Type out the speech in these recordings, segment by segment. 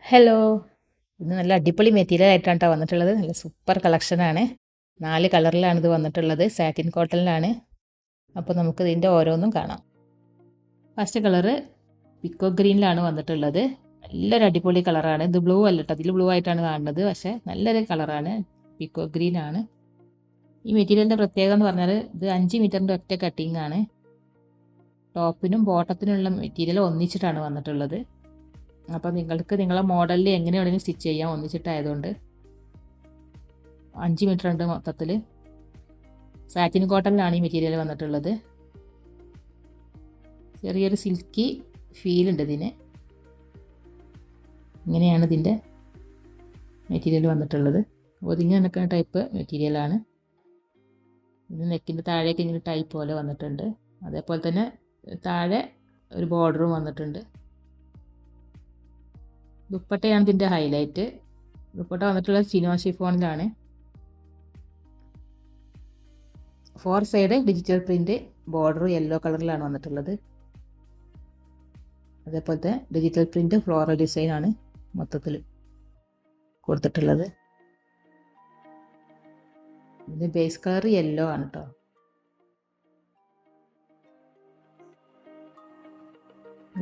Hello. ഇന്ന് നല്ല അടിപൊളി മെറ്റീരിയൽ ആയിട്ടാണ് ട്ടോ വന്നിട്ടുള്ളത്. നല്ല സൂപ്പർ കളക്ഷനാണ്. 4 കളറിലാണ് ഇത് വന്നിട്ടുള്ളത്. സാറ്റിൻ കോട്ടണിലാണ്. അപ്പോൾ നമുക്ക് ഇതിൻ്റെ ഓരോന്നും കാണാം. ഫസ്റ്റ് കളറ് പിക്കോ ഗ്രീനിലാണ് വന്നിട്ടുള്ളത്. നല്ലൊരു അടിപൊളി കളറാണ്. ഇത് ബ്ലൂ അല്ല ട്ടോ. ഇതിൽ ബ്ലൂ ആയിട്ടാണ് കാണുന്നത്. പക്ഷേ നല്ലൊരു കളറാണ്. പിക്കോ ഗ്രീൻ ആണ്. ഈ മെറ്റീരിയലിൻ്റെ പ്രത്യേകത എന്ന് പറഞ്ഞാൽ ഇത് 5 മീറ്ററിൻ്റെ ഒറ്റ കട്ടിംഗ് ആണ്. ടോപ്പിനും ബോട്ടത്തിനുള്ള മെറ്റീരിയൽ ഒന്നിച്ചിട്ടാണ് വന്നിട്ടുള്ളത്. അപ്പോൾ നിങ്ങൾക്ക് നിങ്ങളെ മോഡലിൽ എങ്ങനെ വേണമെങ്കിലും സ്റ്റിച്ച് ചെയ്യാം, ഒന്നിച്ചിട്ടായതുകൊണ്ട്. 5 മീറ്റർ ഉണ്ട് മൊത്തത്തിൽ. സാറ്റിൻ കോട്ടണിലാണ് ഈ മെറ്റീരിയൽ വന്നിട്ടുള്ളത്. ചെറിയൊരു സിൽക്കി ഫീലുണ്ട് ഇതിന്. ഇങ്ങനെയാണ് ഇതിൻ്റെ മെറ്റീരിയൽ വന്നിട്ടുള്ളത്. ഒതുങ്ങി നിൽക്കുന്ന ടൈപ്പ് മെറ്റീരിയലാണ്. ഇത് നെക്കിൻ്റെ താഴേക്ക് ഇങ്ങനെ ടൈപ്പ് പോലെ വന്നിട്ടുണ്ട്. അതേപോലെ തന്നെ താഴെ ഒരു ബോർഡറും വന്നിട്ടുണ്ട്. ദുപ്പട്ടയാണ് ഇതിൻ്റെ ഹൈലൈറ്റ്. ദുപ്പട്ട വന്നിട്ടുള്ളത് ചിനോ ഷിഫോണിലാണ്. 4 side digital print, border yellow കളറിലാണ് വന്നിട്ടുള്ളത്. അതേപോലത്തെ ഡിജിറ്റൽ പ്രിൻ്റ് ഫ്ലോറൽ ഡിസൈനാണ് മൊത്തത്തിൽ കൊടുത്തിട്ടുള്ളത്. ഇതിൻ്റെ ബേസ് കളർ യെല്ലോ ആണ് കേട്ടോ.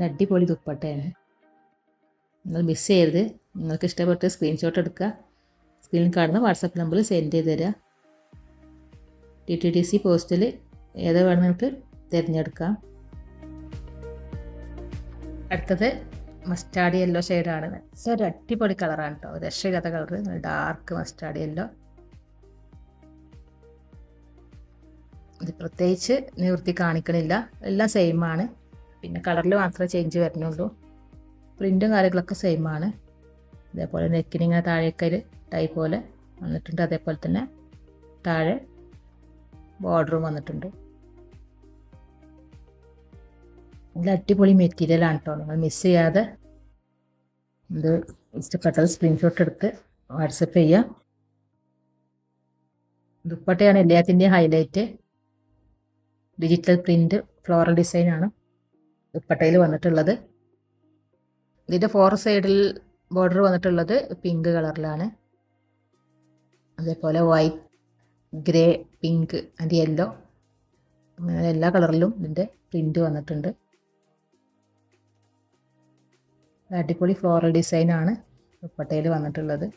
അടിപൊളി ദുപ്പട്ടയാണ്. നിങ്ങൾ മിസ് ചെയ്യരുത്. നിങ്ങൾക്ക് ഇഷ്ടപ്പെട്ട് സ്ക്രീൻഷോട്ട് എടുക്കുക. സ്ക്രീനിൽ കാണുന്ന വാട്സപ്പ് നമ്പറിൽ സെൻഡ് ചെയ്ത് തരിക. DTDC പോസ്റ്റിൽ ഏതാ വേണമെങ്കിൽ തിരഞ്ഞെടുക്കാം. അടുത്തത് മസ്റ്റാർഡ് യെല്ലോ ഷെയ്ഡാണ്. ഒരു അടിപൊളി കളറാണ് കേട്ടോ. രക്ഷയില്ലാത്ത കളർ, ഡാർക്ക് മസ്റ്റാർഡ് യെല്ലോ. ഇത് പ്രത്യേകിച്ച് നിവൃത്തി കാണിക്കണില്ല, എല്ലാം സെയിമാണ്. പിന്നെ കളറിൽ മാത്രമേ ചേഞ്ച് വരുന്നുള്ളൂ. പ്രിൻറ്റും കാര്യങ്ങളൊക്കെ സെയിമാണ്. അതേപോലെ നെക്കിന് ഇങ്ങനെ താഴേക്കൊരു ടൈപ്പ് പോലെ വന്നിട്ടുണ്ട്. അതേപോലെ തന്നെ താഴെ ബോർഡറും വന്നിട്ടുണ്ട്. നല്ല അടിപൊളി മെറ്റീരിയലാണ് കേട്ടോ. നിങ്ങൾ മിസ് ചെയ്യാതെ ഇത് ഇഷ്ടപ്പെട്ടത് സ്ക്രീൻഷോട്ട് എടുത്ത് വാട്സപ്പ് ചെയ്യുക. ദുപ്പട്ടയാണ് എല്ലാത്തിൻ്റെയും ഹൈലൈറ്റ്. ഡിജിറ്റൽ പ്രിൻ്റ് ഫ്ലോറൽ ഡിസൈനാണ് ദുപ്പട്ടയിൽ വന്നിട്ടുള്ളത്. ഇതിൻ്റെ 4 സൈഡിൽ ബോർഡർ വന്നിട്ടുള്ളത് പിങ്ക് കളറിലാണ്. അതേപോലെ white, grey, pink and yellow, അങ്ങനെ എല്ലാ കളറിലും ഇതിൻ്റെ പ്രിൻ്റ് വന്നിട്ടുണ്ട്. അടിപൊളി ഫ്ലോറൽ ഡിസൈനാണ് ദുപ്പട്ടയിൽ വന്നിട്ടുള്ളത്.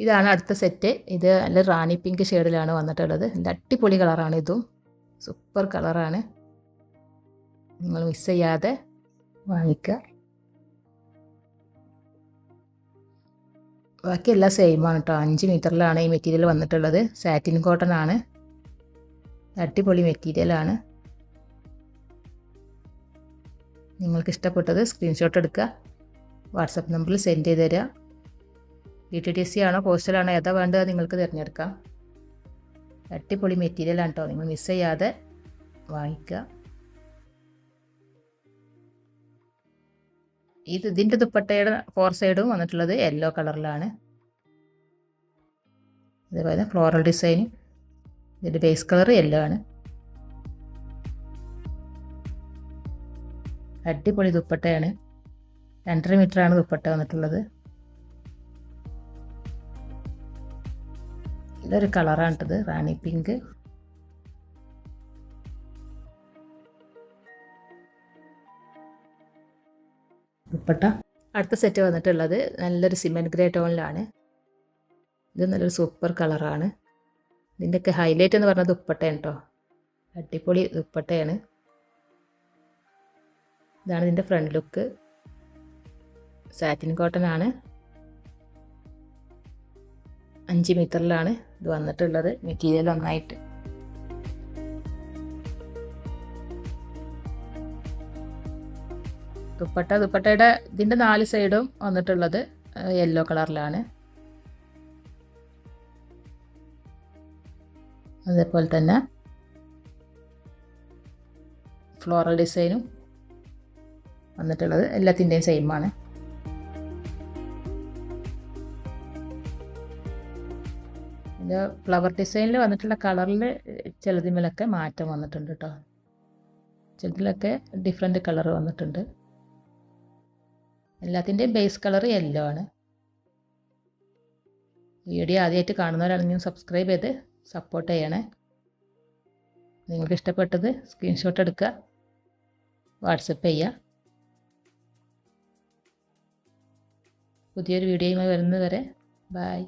ഇതാണ് അടുത്ത സെറ്റ്. ഇത് നല്ല റാണി പിങ്ക് ഷെയ്ഡിലാണ് വന്നിട്ടുള്ളത്. നല്ല അടിപൊളി കളറാണ്. ഇതും സൂപ്പർ കളറാണ്. നിങ്ങൾ മിസ് ചെയ്യാതെ വാങ്ങിക്കുക. ബാക്കി എല്ലാം സെയിമാണ് കേട്ടോ. 5 മീറ്ററിലാണ് ഈ മെറ്റീരിയൽ വന്നിട്ടുള്ളത്. സാറ്റിൻ കോട്ടൺ ആണ്. അടിപൊളി മെറ്റീരിയലാണ്. നിങ്ങൾക്ക് ഇഷ്ടപ്പെട്ടത് സ്ക്രീൻഷോട്ട് എടുക്കുക. വാട്സപ്പ് നമ്പറിൽ സെൻഡ് ചെയ്ത് തരിക. DTDC ആണോ പോസ്റ്റലാണോ ഏതാ വേണ്ടത് നിങ്ങൾക്ക് തിരഞ്ഞെടുക്കാം. അടിപൊളി മെറ്റീരിയലാണ് കേട്ടോ. നിങ്ങൾ മിസ് ചെയ്യാതെ വാങ്ങിക്കുക. ഇതിൻ്റെ ദുപ്പട്ടയുടെ 4 സൈഡും വന്നിട്ടുള്ളത് യെല്ലോ കളറിലാണ്. അതേപോലെ ഫ്ലോറൽ ഡിസൈൻ. ഇതിൻ്റെ ബേസ് കളർ യെല്ലോ ആണ്. അടിപൊളി ദുപ്പട്ടയാണ്. 2.5 മീറ്ററാണ് ദുപ്പട്ട വന്നിട്ടുള്ളത്. നല്ലൊരു കളറാണിട്ടത്, റാണി പിങ്ക്. ദുപ്പട്ട. അടുത്ത സെറ്റ് വന്നിട്ടുള്ളത് നല്ലൊരു സിമെൻറ്റ് ഗ്രേ ടോണിലാണ്. ഇത് നല്ലൊരു സൂപ്പർ കളറാണ്. ഇതിൻ്റെയൊക്കെ ഹൈലൈറ്റ് എന്ന് പറഞ്ഞാൽ ദുപ്പട്ടയാണ് കേട്ടോ. അടിപൊളി ദുപ്പട്ടയാണ്. ഇതാണ് ഇതിൻ്റെ ഫ്രണ്ട് ലുക്ക്. സാറ്റിൻ കോട്ടൺ ആണ്. 5 മീറ്ററിലാണ് ഇത് വന്നിട്ടുള്ളത്. മെറ്റീരിയൽ ഒന്നായിട്ട്. ദുപ്പട്ടയുടെ ഇതിൻ്റെ 4 സൈഡും വന്നിട്ടുള്ളത് യെല്ലോ കളറിലാണ്. അതേപോലെ തന്നെ ഫ്ലോറൽ ഡിസൈനും വന്നിട്ടുള്ളത്. എല്ലാത്തിൻ്റെയും സെയിമാണ്. ഇതിൻ്റെ ഫ്ലവർ ഡിസൈനിൽ വന്നിട്ടുള്ള കളറിൽ ചിലതിന്മേലൊക്കെ മാറ്റം വന്നിട്ടുണ്ട് കേട്ടോ. ചിലതിലൊക്കെ ഡിഫറെൻറ്റ് കളർ വന്നിട്ടുണ്ട്. എല്ലാത്തിൻ്റെയും ബേസ് കളർ യെല്ലോ ആണ്. വീഡിയോ ആദ്യമായിട്ട് കാണുന്നവരാണെങ്കിൽ സബ്സ്ക്രൈബ് ചെയ്ത് സപ്പോർട്ട് ചെയ്യണേ. നിങ്ങൾക്ക് ഇഷ്ടപ്പെട്ടത് സ്ക്രീൻഷോട്ട് എടുക്കുക, വാട്സപ്പ് ചെയ്യുക. പുതിയൊരു വീഡിയോയുമായി വരുന്നത് വരെ ബൈ.